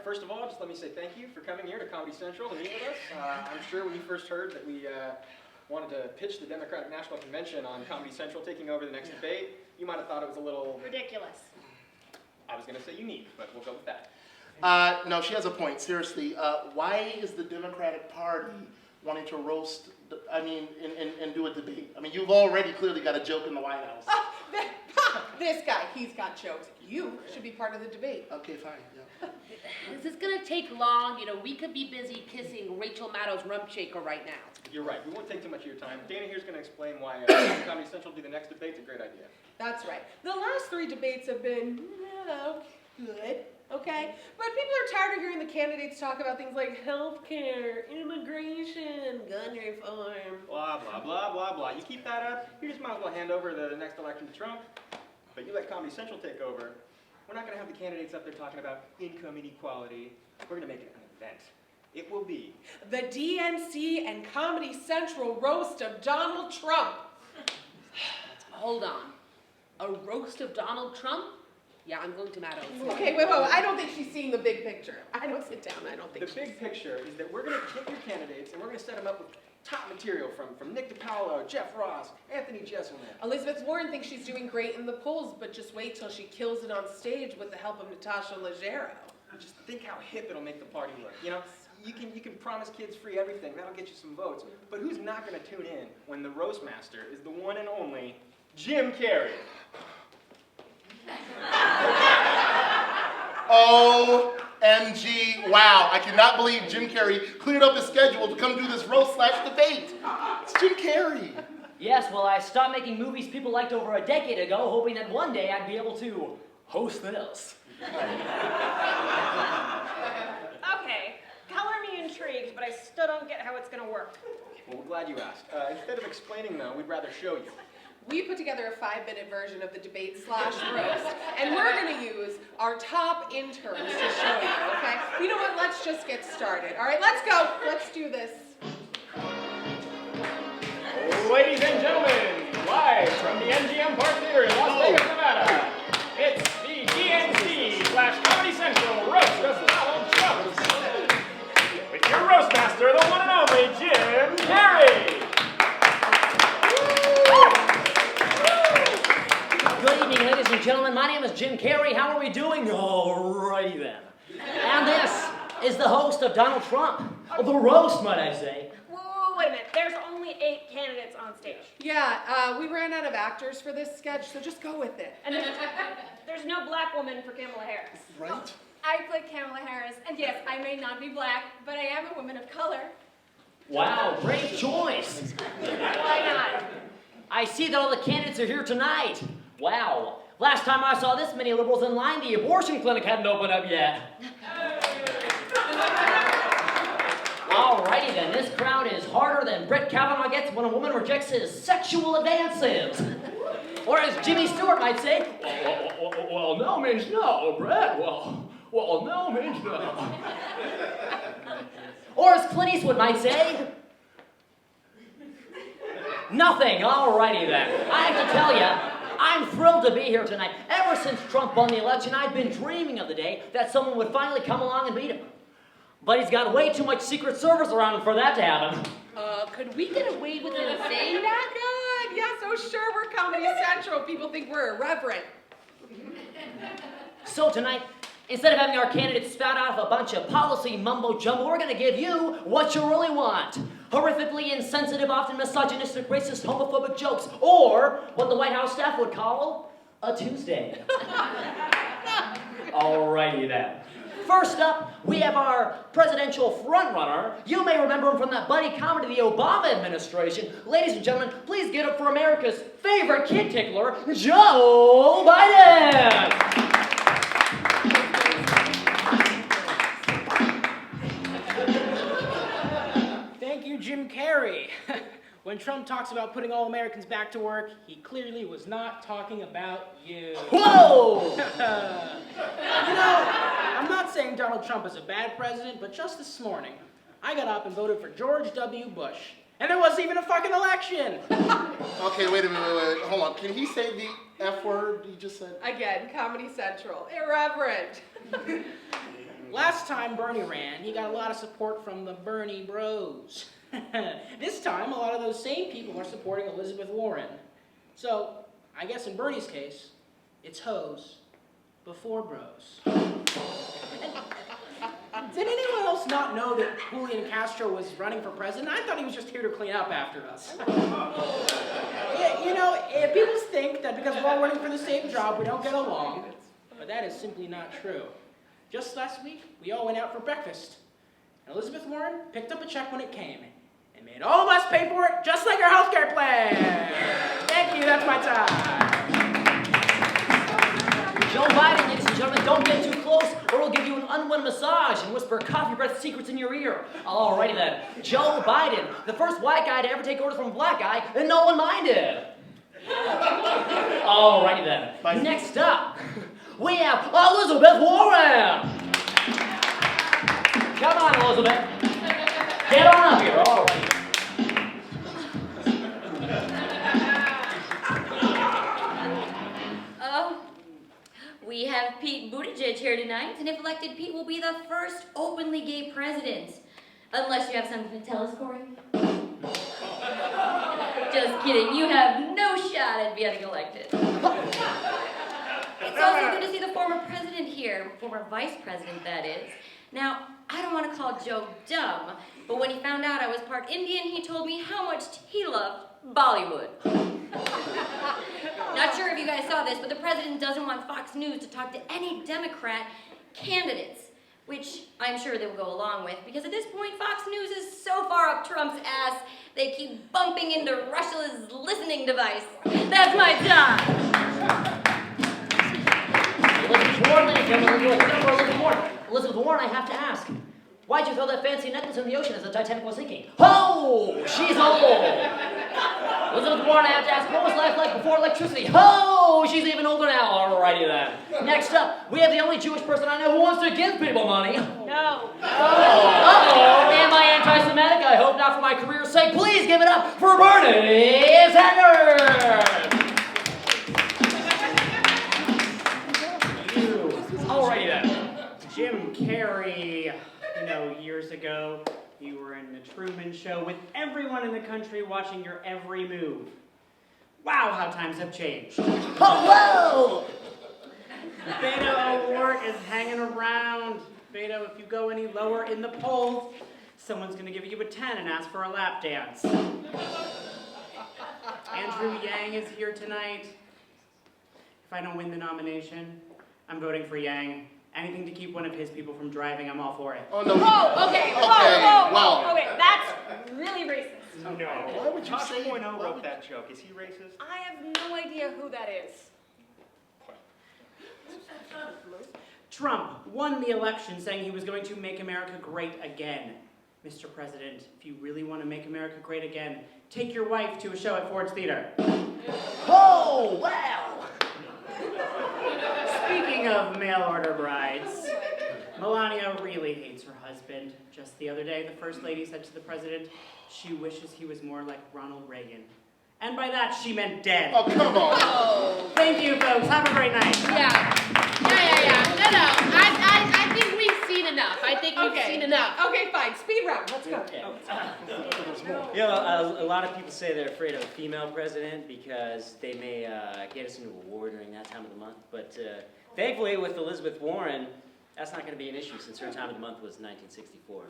first of all, just let me say thank you for coming here to Comedy Central to meet with us. I'm sure when you first heard that we wanted to pitch the Democratic National Convention on Comedy Central taking over the next debate, you might have thought it was a little... ridiculous. I was going to say unique, but we'll go with that. No, she has a point. Seriously, why is the Democratic Party wanting to roast, and do a debate? I mean, you've already clearly got a joke in the White House. This guy, he's got jokes. You should be part of the debate. Okay, fine, yeah. This is gonna take long. We could be busy kissing Rachel Maddow's rump shaker right now. You're right. We won't take too much of your time. Dana here's going to explain why Comedy Central will be the next debate. It's a great idea. That's right. The last 3 debates have been, good, okay? But people are tired of hearing the candidates talk about things like healthcare, immigration, gun reform. Blah, blah, blah, blah, blah. You keep that up, you just might as well hand over the next election to Trump. But you let Comedy Central take over, we're not going to have the candidates up there talking about income inequality. We're going to make it an event. It will be The DNC and Comedy Central roast of Donald Trump. Hold on. A roast of Donald Trump? Yeah, I'm going to Maddow's. Okay, wait. I don't think she's seeing the big picture. I don't sit down. I don't think the big picture is that we're going to get your candidates and we're going to set them up with top material from Nick DiPaolo, Jeff Ross, Anthony Jeselnik. Elizabeth Warren thinks she's doing great in the polls, but just wait till she kills it on stage with the help of Natasha Leggero. Just think how hip it'll make the party look. You can promise kids free everything. That'll get you some votes. But who's not going to tune in when the roast master is the one and only Jim Carrey? OMG, wow. I cannot believe Jim Carrey cleared up his schedule to come do this roast/debate. It's Jim Carrey. Yes, well, I stopped making movies people liked over a decade ago, hoping that one day I'd be able to host this. Okay, color me intrigued, but I still don't get how it's gonna work. Well, we're glad you asked. Instead of explaining, though, we'd rather show you. We put together a 5-minute version of the debate/roast, and we're going to use our top interns to show you, okay? You know what? Let's just get started. All right, let's go. Let's do this. Ladies and gentlemen, live from the MGM Park Theater in Las Vegas, Nevada, it's the DNC/Comedy Central roast of Donald Trump. With your roast master, the one and only Jim Carrey. Good evening, ladies and gentlemen. My name is Jim Carrey. How are we doing? Alrighty then. And this is the host of Donald Trump. The roast, might I say. Whoa, wait a minute. There's only 8 candidates on stage. Yeah, we ran out of actors for this sketch, so just go with it. And there's no black woman for Kamala Harris. Right? I play Kamala Harris, and yes, I may not be black, but I am a woman of color. Wow, great choice. Why not? I see that all the candidates are here tonight. Wow. Last time I saw this many liberals in line, the abortion clinic hadn't opened up yet. Alrighty then, this crowd is harder than Brett Kavanaugh gets when a woman rejects his sexual advances. Or as Jimmy Stewart might say, well, no means no, Brett. Well, no means no. Or as Clint Eastwood might say, nothing. Alrighty then. I have to tell you, I'm thrilled to be here tonight. Ever since Trump won the election, I've been dreaming of the day that someone would finally come along and beat him. But he's got way too much Secret Service around for that to happen. Could we get away with him saying that? God, yes, oh sure, we're Comedy Central. People think we're irreverent. So tonight, instead of having our candidates spout out of a bunch of policy mumbo-jumbo, we're going to give you what you really want. Horrifically insensitive, often misogynistic, racist, homophobic jokes, or what the White House staff would call a Tuesday. Alrighty then. First up, we have our presidential frontrunner. You may remember him from that buddy comedy, the Obama administration. Ladies and gentlemen, please give it up for America's favorite kid tickler, Joe Biden! Thank you, Jim Carrey. When Trump talks about putting all Americans back to work, he clearly was not talking about you. Whoa! I'm not saying Donald Trump is a bad president, but just this morning, I got up and voted for George W. Bush. And there wasn't even a fucking election. Okay, wait a minute, wait. Hold on. Can he say the F word you just said? Again, Comedy Central. Irreverent. Last time Bernie ran, he got a lot of support from the Bernie bros. This time, a lot of those same people are supporting Elizabeth Warren. So, I guess in Bernie's case, it's hoes before bros. Did anyone else not know that Julian Castro was running for president? I thought he was just here to clean up after us. Yeah, you know, people think that because we're all running for the same job, we don't get along. But that is simply not true. Just last week, we all went out for breakfast. And Elizabeth Warren picked up a check when it came and made all of us pay for it, just like our health care plan. Thank you, that's my time. Joe Biden, ladies and gentlemen, don't get too close or we'll give you an unwanted massage and whisper coffee breath secrets in your ear. Alrighty then. Joe Biden, the first white guy to ever take orders from a black guy, and no one minded. Alrighty then. Bye. Next up, we have Elizabeth Warren. Come on, Elizabeth. Get on up here. Alright. We have Pete Buttigieg here tonight, and if elected, Pete will be the first openly gay president. Unless you have something to tell us, Corey. Just kidding, you have no shot at getting elected. It's also good to see the former president here, former vice president, that is. Now, I don't want to call Joe dumb, but when he found out I was part Indian, he told me how much he loved Bollywood. Not sure if you guys saw this, but the president doesn't want Fox News to talk to any Democrat candidates, which I'm sure they will go along with, because at this point, Fox News is so far up Trump's ass, they keep bumping into Russia's listening device. That's my time. Elizabeth Warren, ladies and gentlemen, Elizabeth Warren, I have to ask. Why'd you throw that fancy necklace in the ocean as the Titanic was sinking? Oh, she's old. Elizabeth Warren, I have to ask, what was life like before electricity? Oh, she's even older now. Alrighty then. Next up, we have the only Jewish person I know who wants to give people money. No. Uh-oh, am I anti-Semitic? I hope not for my career's sake. Please give it up for Bernie Sanders. Alrighty then. Jim Carrey, years ago, you were in the Truman Show with everyone in the country watching your every move. Wow, how times have changed. Hello! Beto O'Rourke is hanging around. Beto, if you go any lower in the polls, someone's going to give you a 10 and ask for a lap dance. Andrew Yang is here tonight. If I don't win the nomination, I'm voting for Yang. Anything to keep one of his people from driving, I'm all for it. Oh, no. Whoa, okay, whoa. Okay, that's really racist. No. Why would you Tosh say Point oh wrote that joke. Is he racist? I have no idea who that is. Trump won the election saying he was going to make America great again. Mr. President, if you really want to make America great again, take your wife to a show at Ford's Theater. Oh, wow! Speaking of mail-order brides, Melania really hates her husband. Just the other day, the First Lady said to the President, she wishes he was more like Ronald Reagan. And by that, she meant dead. Oh, come on. Oh. Thank you, folks. Have a great night. Yeah. No. I think we've seen enough. Seen enough. Okay, fine. Speed round. Let's go. A lot of people say they're afraid of a female president because they may get us into a war during that time of the month. But thankfully, with Elizabeth Warren, that's not going to be an issue since her time of the month was 1964.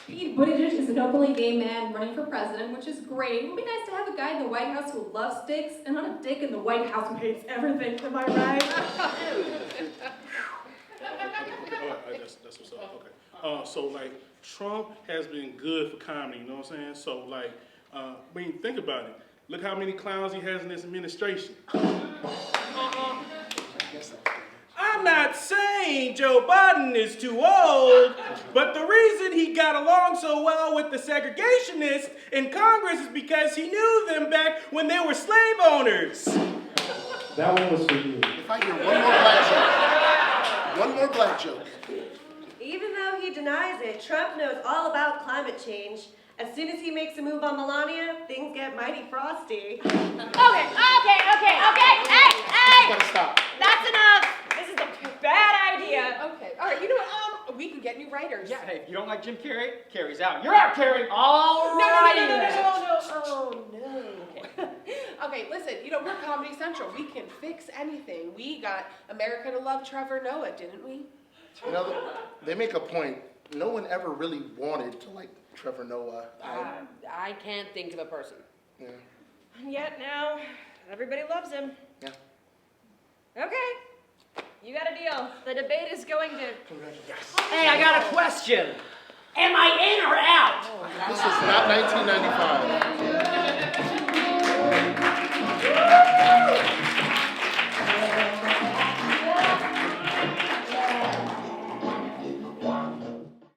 Pete Buttigieg is an openly gay man running for president, which is great. It would be nice to have a guy in the White House who loves dicks and not a dick in the White House who hates everything. Am I right? That's what's up. Okay. So Trump has been good for comedy. You know what I'm saying? So when you think about it, look how many clowns he has in this administration. I'm not saying Joe Biden is too old, but the reason he got along so well with the segregationists in Congress is because he knew them back when they were slave owners. That one was for you. If I hear one more black joke. Even though he denies it, Trump knows all about climate change. As soon as he makes a move on Melania, things get mighty frosty. Okay. Hey! Gotta stop. That's enough. This is a bad idea. Okay, all right, you know what, we can get new writers. Yeah, hey, if you don't like Jim Carrey, Carrey's out. You're out, Carrey. All No, righty no, then. oh no. Okay, listen, we're Comedy Central. We can fix anything. We got America to Love Trevor Noah, didn't we? You know, they make a point. No one ever really wanted to like Trevor Noah. I can't think of a person. Yeah. And yet now, everybody loves him. Yeah. Okay. You got a deal. The debate is going to... Hey, I got a question. Am I in or out? This is not 1995.